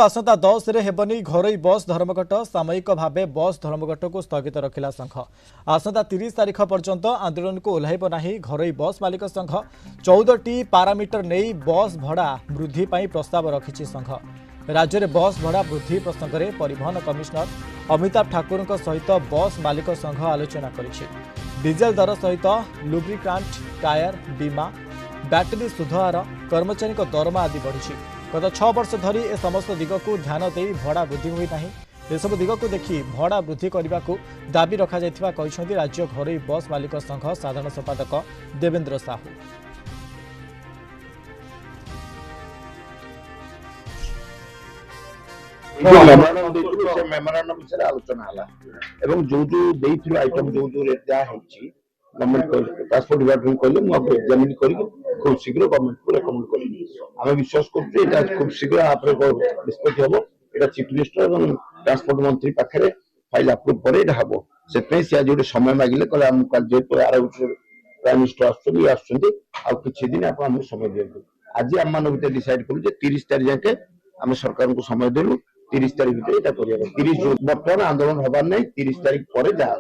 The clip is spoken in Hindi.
आसंता 10 रे हेबनी घरोई बस धर्मघट सामयिक भावे बस धर्मघट को स्थगित रखिला संघ। आसंता 30 तारीख पर्यंत आंदोलन को ओह्लाइब नाही घरोई बस मालिक संघ। 14टी पारामीटर नहीं बस भड़ा वृद्धि पाई प्रस्ताव रखिछि संघ। राज्य में बस भड़ा वृद्धि प्रसंग में परिवहन कमिशनर अमिताभ ठाकुर सहित बस मालिक संघ आलोचना करिछि। डीजेल दर सहित लुब्रिकांट टायर बीमा बैटेरी सुधार कर्मचारी दरमा आदि बढ़ी। गत 6 वर्ष धरी ए समस्त दिग को ध्यान दे भड़ा वृद्धि हुई नहीं। एसबू दिग को देखि भड़ा वृद्धि करने को दाबी रखा राज्य घरोई बस मालिक संघ साधारण संपादक देवेंद्र साहू। मेमोरांडम विषय आलोचना जो जो आइटम जो जो रेट जहाँ गवर्नमेंट ट्रांसपोर्ट डिपार्टमेंट कहले मुझे एग्जामिन कर खूब शीघ्र गवर्नमेंट को रेकमेंड करें। आम विश्वास कर खूब शीघ्र निष्पत्ति हम यहाँ चीफ मिनिस्टर और ट्रांसपोर्ट मंत्री पाखे फाइल अप्रूव पर हम से आज गोटे समय मागिले कहले जेहेतु आर प्राइम मिनिस्टर आसुच्च दिन आप समय दिखाँ। आज आम मान भर डिसाइड करूँ 30 तारीख जाके आम सरकार को समय देलु 30 तारीख भर 30 बर्तमान आंदोलन हबार नहीं 30 तारीख पर जहाँ